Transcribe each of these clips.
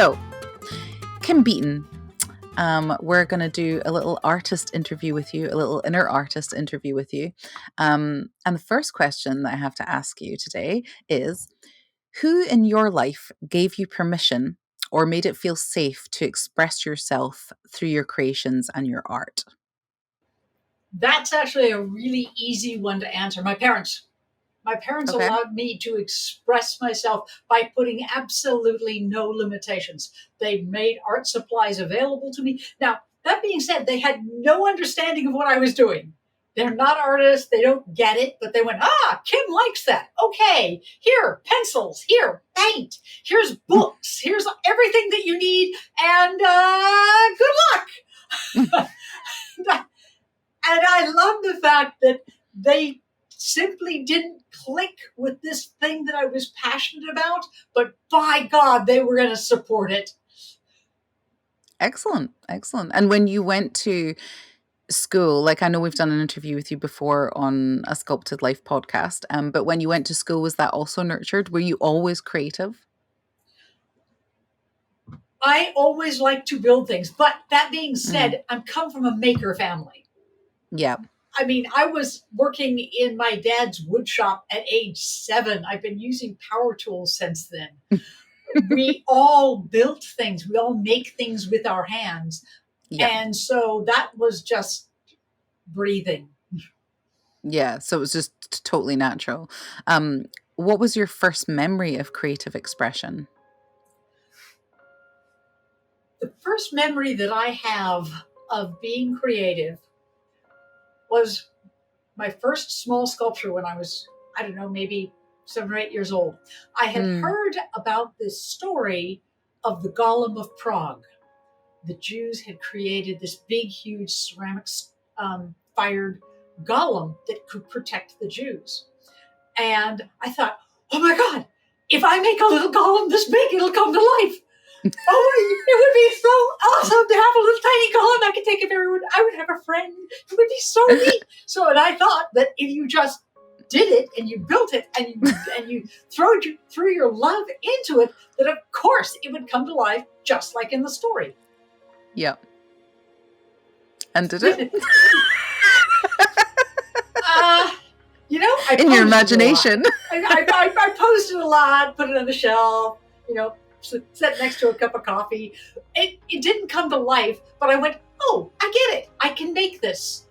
So, Kim Beaton, we're going to do a little artist interview with you, a little inner artist interview with you. And the first question that I have to ask you today is, who in your life gave you permission or made it feel safe to express yourself through your creations and your art? That's actually a really easy one to answer. My parents. My parents Okay. allowed me to express myself by putting absolutely no limitations. They made art supplies available to me. Now, that being said, they had no understanding of what I was doing. They're not artists. They don't get it, but they went, Kim likes that. Okay, here, pencils, here, paint, here's books, here's everything that you need, and good luck. And I love the fact that they simply didn't click with this thing that I was passionate about, but by God, they were going to support it. Excellent. Excellent. And when you went to school, like I know we've done an interview with you before on a Sculpted Life podcast, but when you went to school, was that also nurtured? Were you always creative? I always like to build things, but that being said, I come from a maker family. Yeah. I mean, I was working in my dad's wood shop at age 7. I've been using power tools since then. We all built things. We all make things with our hands. Yeah. And so that was just breathing. Yeah. So it was just totally natural. What was your first memory of creative expression? The first memory that I have of being creative was my first small sculpture when I was, I don't know, maybe 7 or 8 years old. I had heard about this story of the Golem of Prague. The Jews had created this big, huge ceramic fired golem that could protect the Jews. And I thought, oh my God, if I make a little golem this big, it'll come to life. Oh, it would be so awesome to have a little tiny golem I could take if everyone, I would have a friend. It would be so neat. So, and I thought that if you just did it and you built it and you threw your love into it, that of course it would come to life just like in the story. Yeah. And did it? In your imagination. I posted a lot, put it on the shelf, sat next to a cup of coffee. It didn't come to life, but I went, oh, I get it. I can make this.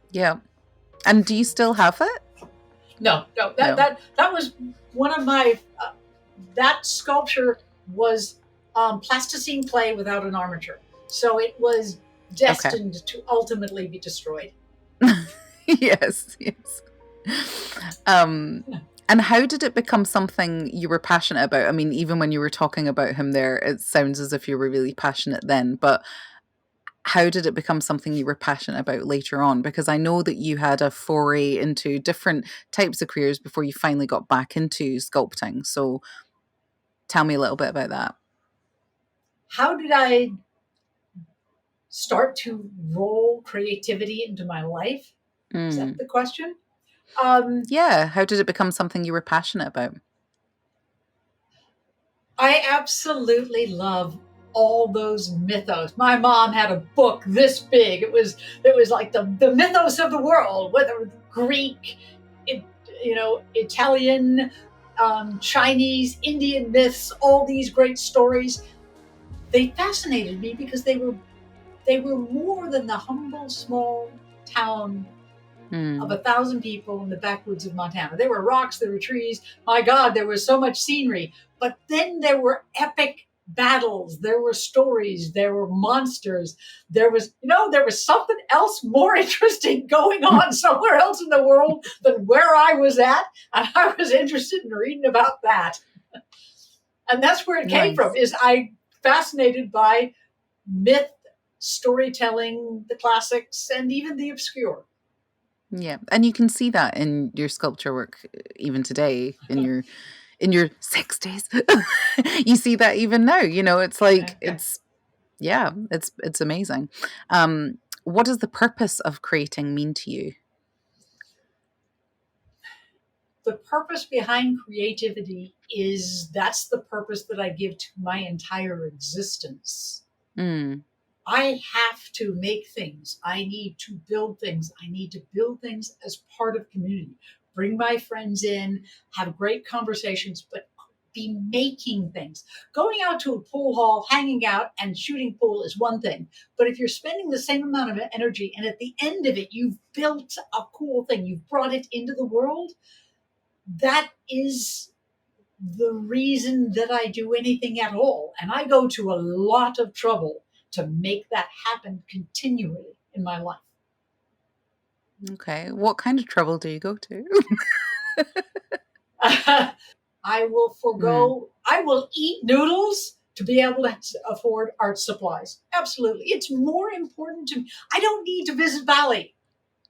Yeah. And do you still have it? No. That was one of my, that sculpture was plasticine clay without an armature. So it was destined to ultimately be destroyed. Yes. And how did it become something you were passionate about? I mean, even when you were talking about him there, it sounds as if you were really passionate then, but how did it become something you were passionate about later on? Because I know that you had a foray into different types of careers before you finally got back into sculpting. So tell me a little bit about that. How did I start to roll creativity into my life? Is that the question? Yeah. How did it become something you were passionate about? I absolutely love all those mythos. My mom had a book this big. It was like the mythos of the world, whether Greek, Italian, Chinese, Indian myths, all these great stories. They fascinated me because they were more than the humble small town of 1,000 people in the backwoods of Montana. There were rocks, there were trees. My God, there was so much scenery. But then there were epic battles. There were stories. There were monsters. There was something else more interesting going on somewhere else in the world than where I was at. And I was interested in reading about that. And that's where it came from, is I fascinated by myth, storytelling, the classics, and even the obscure. Yeah. And you can see that in your sculpture work even today, in your 60s. You see that even now, it's like, it's amazing. What does the purpose of creating mean to you? the purpose behind creativity is that's the purpose that I give to my entire existence. Mm. I have to make things. I need to build things. I need to build things as part of community. Bring my friends in, have great conversations, but be making things. Going out to a pool hall, hanging out, and shooting pool is one thing. But if you're spending the same amount of energy and at the end of it, you've built a cool thing, you've brought it into the world, that is the reason that I do anything at all. And I go to a lot of trouble to make that happen continually in my life. Okay. What kind of trouble do you go to? I will Mm. forego, I will eat noodles to be able to afford art supplies. Absolutely. It's more important to me. I don't need to visit Bali.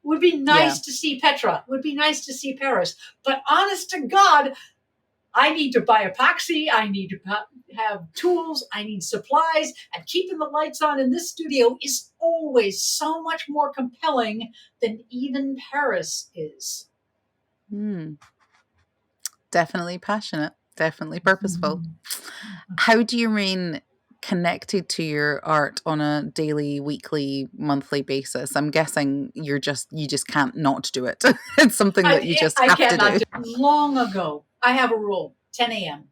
It would be Yeah. nice to see Petra. It would be nice to see Paris. But honest to God, I need to buy epoxy. I need to have tools. I need supplies. And keeping the lights on in this studio is always so much more compelling than even Paris is. Mm. Definitely passionate, definitely purposeful. How do you remain connected to your art on a daily, weekly, monthly basis? I'm guessing you just can't not do it. It's something that you just I have to cannot do. do. Long ago, I have a rule: 10 a.m.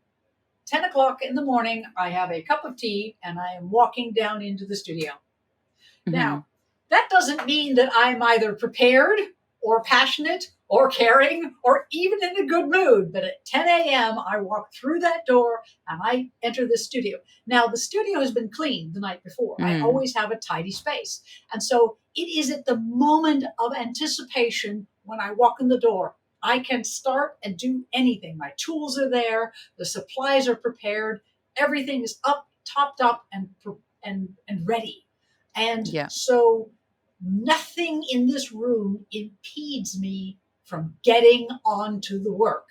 10 o'clock in the morning, I have a cup of tea and I am walking down into the studio. Hmm. Now, that doesn't mean that I'm either prepared or passionate or caring or even in a good mood. But at 10 a.m., I walk through that door and I enter the studio. Now, the studio has been cleaned the night before. I Mm. always have a tidy space. And so it is at the moment of anticipation when I walk in the door. I can start and do anything. My tools are there, the supplies are prepared, everything is up, topped up, and ready. And Yeah. so nothing in this room impedes me from getting on to the work.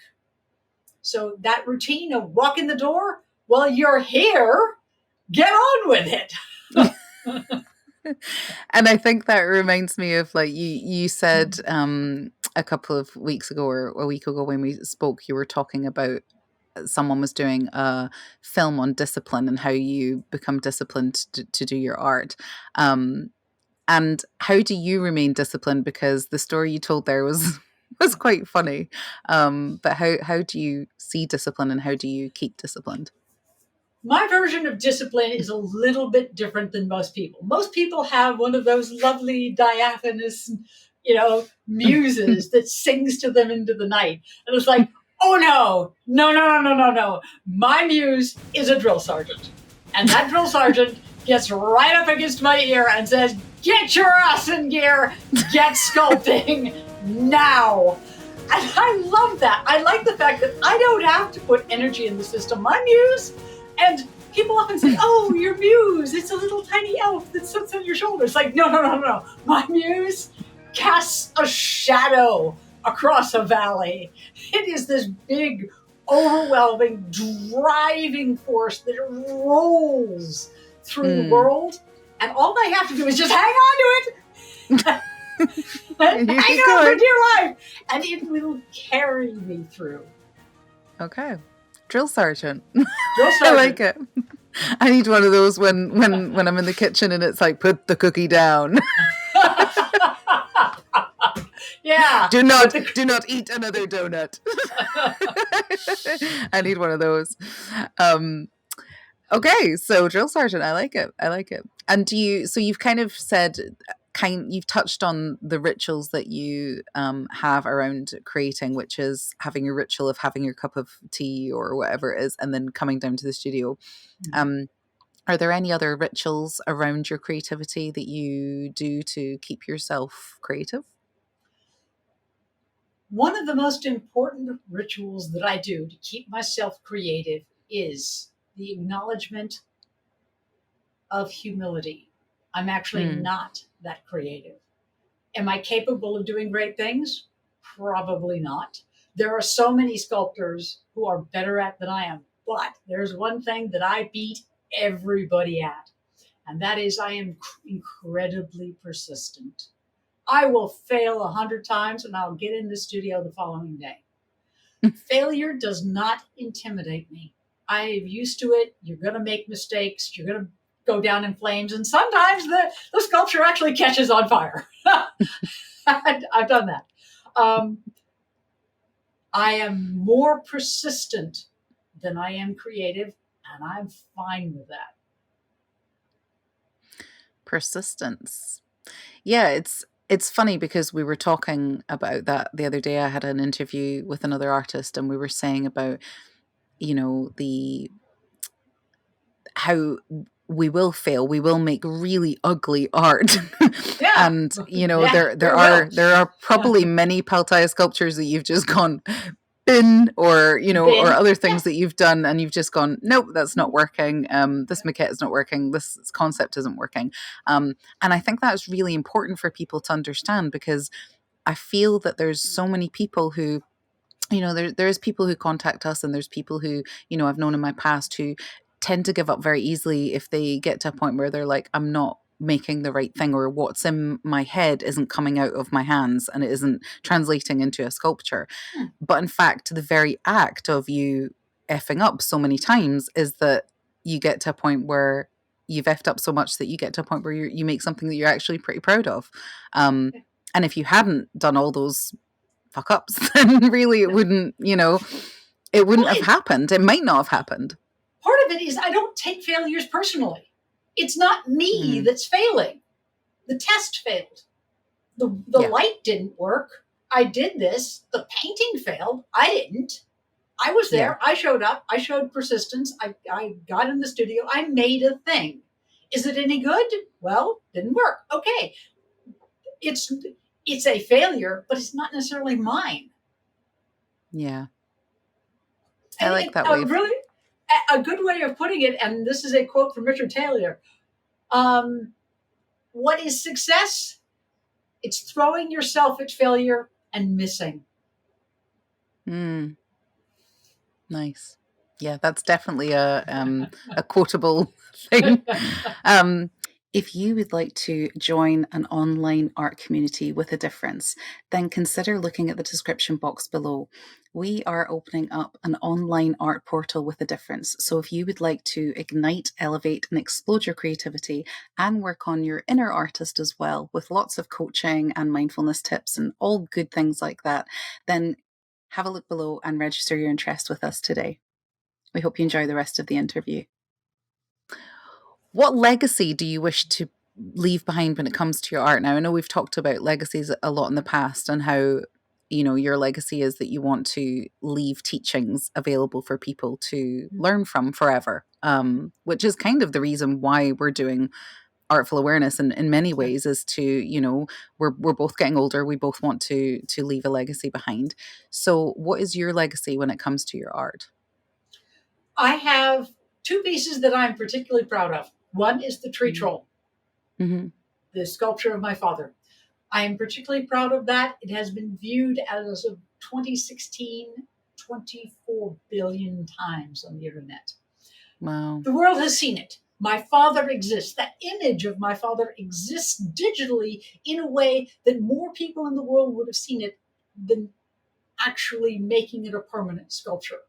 So that routine of walk in the door, well, you're here, get on with it. And I think that reminds me of like you said a couple of weeks ago or a week ago when we spoke, you were talking about someone was doing a film on discipline and how you become disciplined to do your art. Um, and how do you remain disciplined? Because the story you told there was was quite funny. But how do you see discipline and how do you keep disciplined? My version of discipline is a little bit different than most people. Most people have one of those lovely diaphanous, muses that sings to them into the night. And it's like, oh no, no, no, no, no, no, no. My muse is a drill sergeant. And that drill sergeant gets right up against my ear and says, get your ass in gear, get sculpting now. And I love that. I like the fact that I don't have to put energy in the system. My muse, and people often say, oh, your muse, it's a little tiny elf that sits on your shoulders. Like, no, no, no, no. My muse casts a shadow across a valley. It is this big, overwhelming, driving force that rolls through the Mm. world. And all I have to do is just hang on to it. Hang You keep on for going. dear life. And it will carry me through. Okay. Drill sergeant. Drill I like sergeant. it. I need one of those when I'm in the kitchen and it's like put the cookie down. Yeah. Do not eat another donut. I need one of those. Um okay, so drill sergeant, I like it. I like it. And so you've kind of said you've touched on the rituals that you have around creating, which is having your ritual of having your cup of tea or whatever it is and then coming down to the studio. Um are there any other rituals around your creativity that you do to keep yourself creative? One of the most important rituals that I do to keep myself creative is the acknowledgement of humility. I'm actually Mm. not that creative. Am I capable of doing great things? Probably not. There are so many sculptors who are better at than I am. But there's one thing that I beat everybody at, and that is I am incredibly persistent. I will fail 100 times and I'll get in the studio the following day. Failure does not intimidate me. I'm used to it. You're going to make mistakes. You're going to go down in flames. And sometimes the sculpture actually catches on fire. I've done that. Um, I am more persistent than I am creative, and I'm fine with that. Persistence. Yeah, it's funny because we were talking about that the other day. I had an interview with another artist and we were saying about, the how we will fail, we will make really ugly art. Yeah, And yeah, there we are will. there are probably many Pal Tiya sculptures that you've just gone bin, or or Bin. other Yeah. things that you've done and you've just gone, nope, that's not working. This maquette is not working, this concept isn't working. And I think that's really important for people to understand, because I feel that there's so many people who, there's people who contact us, and there's people who, I've known in my past, who tend to give up very easily if they get to a point where they're like, I'm not making the right thing, or what's in my head isn't coming out of my hands and it isn't translating into a sculpture. Hmm. But in fact, the very act of you effing up so many times is that you get to a point where you've effed up so much that you get to a point where you make something that you're actually pretty proud of. And if you hadn't done all those fuck ups, then really it Well, wouldn't have happened. It might not have happened. part of it is I don't take failures personally. It's not me Mm, that's failing. The test failed. The yeah. light didn't work. I did this. The painting failed. I didn't. I was Yeah. there. I showed up. I showed persistence. I got in the studio. I made a thing. Is it any good? Well, didn't work. Okay. It's it's a failure, but it's not necessarily mine. Yeah. I And like that a way of. really a good way of putting it, and this is a quote from Richard Taylor. Um, what is success? It's throwing yourself at failure and missing. Mm, nice. Yeah, that's definitely a quotable thing. Um, if you would like to join an online art community with a difference, then consider looking at the description box below. We are opening up an online art portal with a difference. So if you would like to ignite, elevate, and explode your creativity and work on your inner artist as well, with lots of coaching and mindfulness tips and all good things like that, then have a look below and register your interest with us today. We hope you enjoy the rest of the interview. What legacy do you wish to leave behind when it comes to your art? Now, I know we've talked about legacies a lot in the past, and how, your legacy is that you want to leave teachings available for people to learn from forever, which is kind of the reason why we're doing artful awareness in many ways, is to, we're both getting older. We both want to leave a legacy behind. So what is your legacy when it comes to your art? I have two pieces that I'm particularly proud of. One is the tree troll, Mm-hmm. the sculpture of my father. I am particularly proud of that. It has been viewed as of 2016 24 billion times on the internet. Wow. The world has seen it. My father exists. That image of my father exists digitally in a way that more people in the world would have seen it than actually making it a permanent sculpture.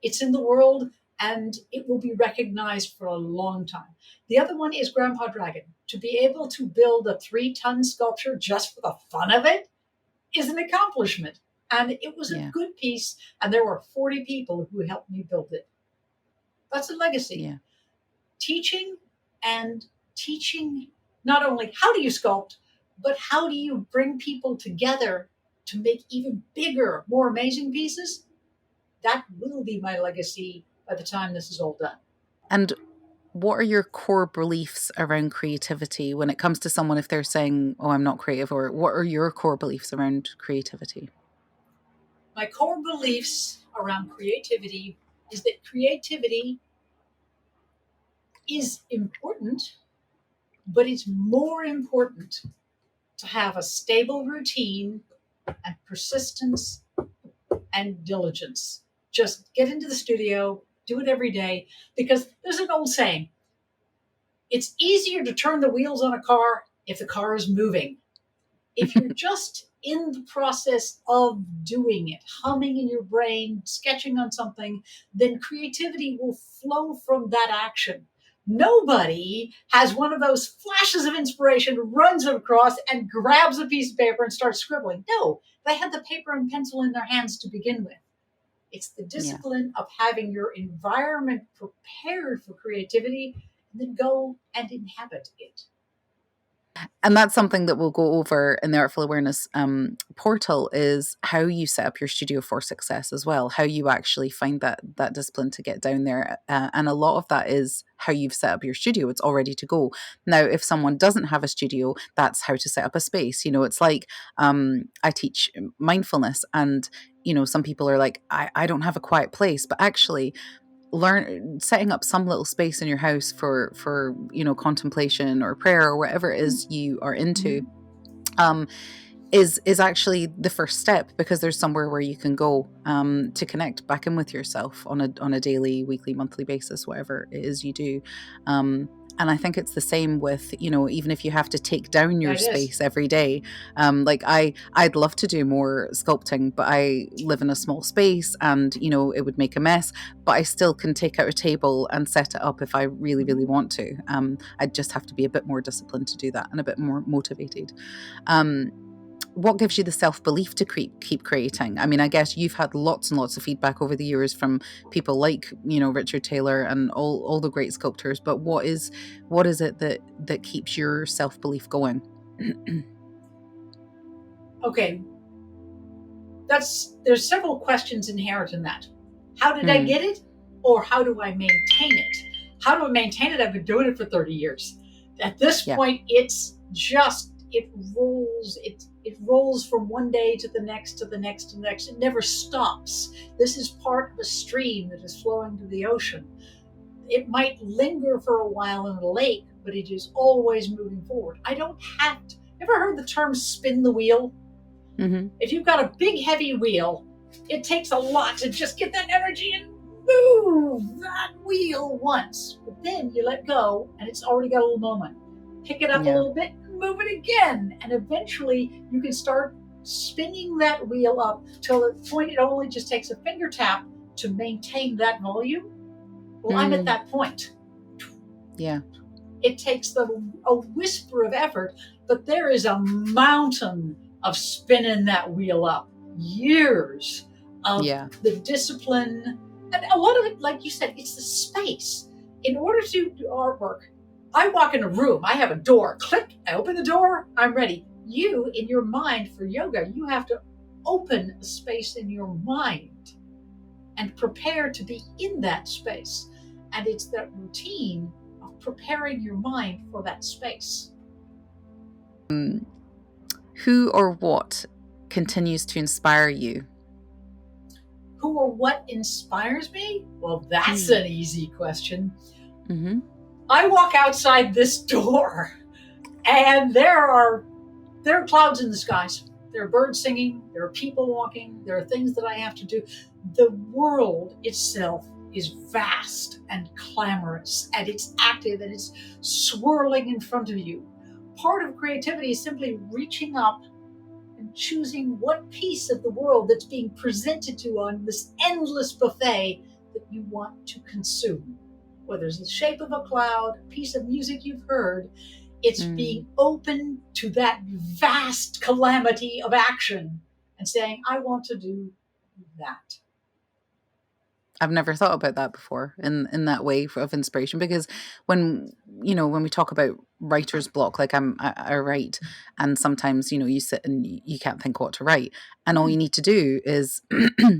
It's in the world and it will be recognized for a long time. The other one is Grandpa Dragon. To be able to build a 3-ton sculpture just for the fun of it is an accomplishment. And it was a Yeah. good piece, and there were 40 people who helped me build it. That's a legacy. Yeah. Teaching, and teaching not only how do you sculpt, but how do you bring people together to make even bigger, more amazing pieces. That will be my legacy by the time this is all done. And what are your core beliefs around creativity when it comes to someone, if they're saying, oh, I'm not creative, or what are your core beliefs around creativity? My core beliefs around creativity is that creativity is important, but it's more important to have a stable routine and persistence and diligence. Just get into the studio, do it every day, because there's an old saying, it's easier to turn the wheels on a car if the car is moving. If you're just in the process of doing it, humming in your brain, sketching on something, then creativity will flow from that action. Nobody has one of those flashes of inspiration, runs across and grabs a piece of paper and starts scribbling. No, they had the paper and pencil in their hands to begin with. It's the Yeah. discipline of having your environment prepared for creativity and then go and inhabit it. And that's something that we'll go over in the Artful Awareness portal, is how you set up your studio for success as well, how you actually find that discipline to get down there. And a lot of that is how you've set up your studio. It's all ready to go. Now, if someone doesn't have a studio, that's how to set up a space. It's like I teach mindfulness, and some people are like, I don't have a quiet place, but actually setting up some little space in your house for contemplation or prayer or whatever it is you are into, is actually the first step, because there's somewhere where you can go to connect back in with yourself on a daily, weekly, monthly basis, whatever it is you do. And I think it's the same with, even if you have to take down your space every day. Like I'd love to do more sculpting, but I live in a small space and, it would make a mess, but I still can take out a table and set it up if I really, really want to. I'd just have to be a bit more disciplined to do that and a bit more motivated. What gives you the self-belief to keep creating? I mean, I guess you've had lots and lots of feedback over the years from people like, Richard Taylor and all the great sculptors, but what is it that keeps your self-belief going? Okay. There's several questions inherent in that. How did I get it? Or how do I maintain it? How do I maintain it? I've been doing it for 30 years. At this point, it's just, it rolls from one day to the next, to the next, to the next. It never stops. This is part of a stream that is flowing to the ocean. It might linger for a while in a lake, but it is always moving forward. I don't have to. Ever heard the term spin the wheel? Mm-hmm. If you've got a big, heavy wheel, it takes a lot to just get that energy and move that wheel once. But then you let go, and it's already got a little moment. Pick it up a little bit, move it again, and eventually you can start spinning that wheel up till the point it only just takes a finger tap to maintain that volume. Well, I'm at that point. Yeah. It takes a whisper of effort, but there is a mountain of spinning that wheel up. Years of the discipline. And a lot of it, like you said, it's the space. In order to do artwork, I walk in a room, I have a door, click, I open the door, I'm ready. You, in your mind for yoga, you have to open a space in your mind and prepare to be in that space. And it's that routine of preparing your mind for that space. Who or what continues to inspire you? Who or what inspires me? Well, that's an easy question. Mm-hmm. I walk outside this door and there are clouds in the skies. There are birds singing, there are people walking, there are things that I have to do. The world itself is vast and clamorous, and it's active, and it's swirling in front of you. Part of creativity is simply reaching up and choosing what piece of the world that's being presented to you on this endless buffet that you want to consume. Whether it's the shape of a cloud, a piece of music you've heard, it's being open to that vast calamity of action and saying, I want to do that. I've never thought about that before in that way of inspiration, because when we talk about writer's block, like I write, and sometimes, you sit and you can't think what to write, and all you need to do is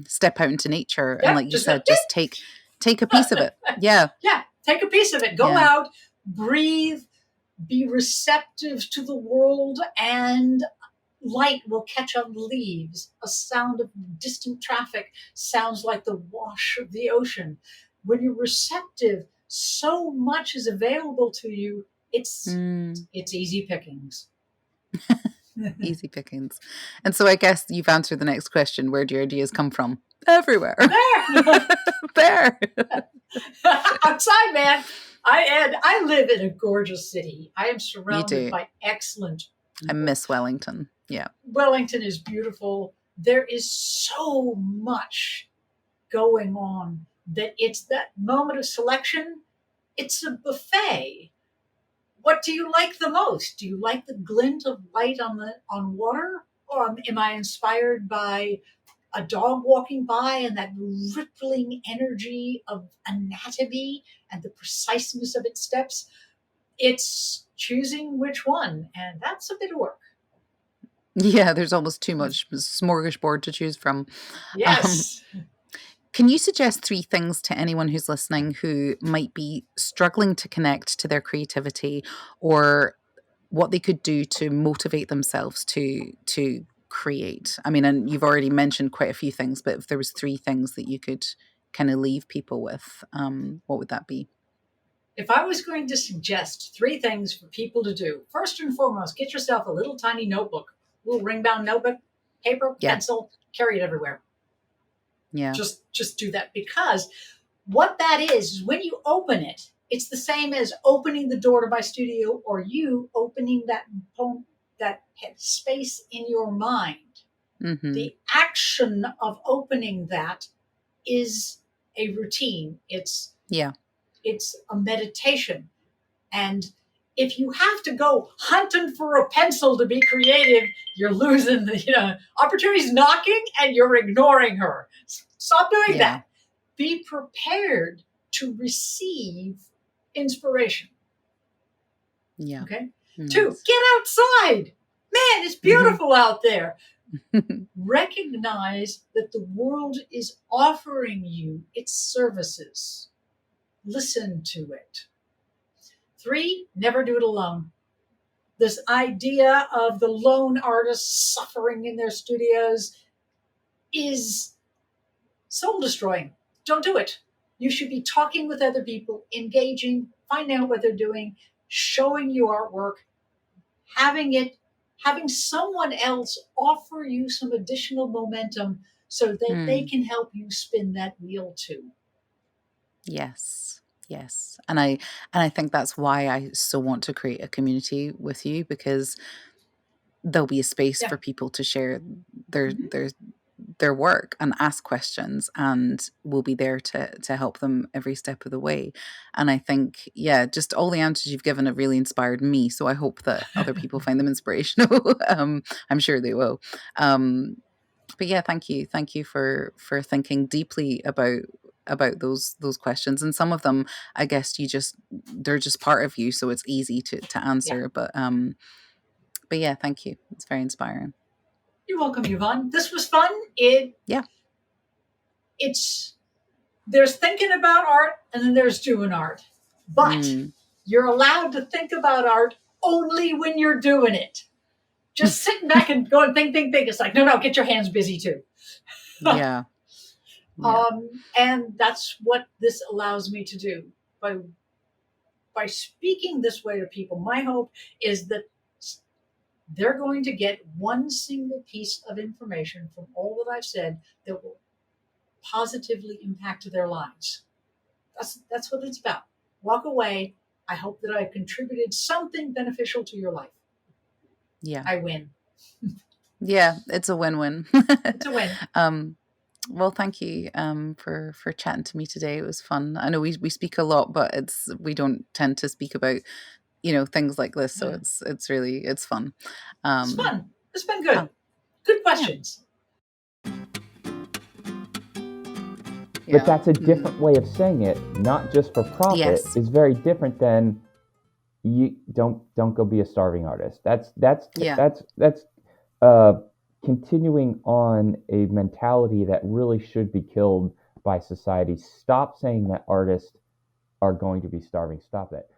step out into nature and, like you said, just take a piece of it. Yeah. Yeah. Take a piece of it. Go out, breathe, be receptive to the world, and light will catch on leaves. A sound of distant traffic sounds like the wash of the ocean. When you're receptive, so much is available to you. It's easy pickings. Easy pickings. And so I guess you've answered the next question. Where do your ideas come from? Everywhere. There. Outside, man. I live in a gorgeous city. I am surrounded by excellent people. I miss Wellington. Yeah. Wellington is beautiful. There is so much going on that it's that moment of selection. It's a buffet. What do you like the most? Do you like the glint of light on water, or am I inspired by a dog walking by and that rippling energy of anatomy and the preciseness of its steps? It's choosing which one, and that's a bit of work. Yeah, there's almost too much smorgasbord to choose from. Um, Yes. can you suggest 3 things to anyone who's listening who might be struggling to connect to their creativity, or what they could do to motivate themselves to create? I mean, and you've already mentioned quite a few things, but if there was 3 things that you could kind of leave people with, what would that be? If I was going to suggest 3 things for people to do, first and foremost, get yourself a little tiny notebook, little ring bound notebook, paper, Yeah. pencil, carry it everywhere. Yeah. Just do that, because what that is when you open it, it's the same as opening the door to my studio or you opening that space in your mind. Mhm. The action of opening that is a routine. Yeah. It's a meditation. And if you have to go hunting for a pencil to be creative, you're losing the opportunity's knocking and you're ignoring her. Stop doing Yeah. that. Be prepared to receive inspiration. Yeah. Okay. 2, Nice. get outside. Man, it's Mhm. beautiful out there. Recognize that the world is offering you its services. Listen to it. 3, never do it alone. This idea of the lone artist suffering in their studios is soul destroying. Don't do it. You should be talking with other people, engaging, finding out what they're doing, showing you artwork, having someone else offer you some additional momentum so that they Mm. can help you spin that wheel too. Yes. Yes. And I think that's why I so want to create a community with you, because there'll be a space Yeah. for people to share their Mhm. their their work and ask questions, and we'll be there to help them every step of the way. And I think, yeah, just all the answers you've given have really inspired me, so I hope that other people find them inspirational. I'm sure they will. But yeah, thank you for thinking deeply about those questions. And some of them, I guess, they're just part of you, so it's easy to Yeah. answer. But yeah, thank you, it's very inspiring. You're welcome, Yvonne. This was fun. Yeah. It's there's thinking about art and then there's doing art. But Mm. you're allowed to think about art only when you're doing it. Just sitting back and going think. It's like, no, no, get your hands busy too. Yeah. Yeah. And that's what this allows me to do. By speaking this way to people, my hope is that they're going to get one single piece of information from all that I've said that will positively impact their lives. That's what it's about. Walk away. I hope that I've contributed something beneficial to your life. Yeah. I win. Yeah, it's a win-win. It's a win. um well, thank you for chatting to me today. It was fun. I know we speak a lot, but we don't tend to speak about, things like this, so it's fun. It's um fun. It's been good. oh, Good yeah. questions. But Yeah. that's a Mm. different way of saying it, not just for profit, Yes. is very different than you don't go be a starving artist. Yeah. That's uh, continuing on a mentality that really should be killed by society. Stop saying that artists are going to be starving. Stop it.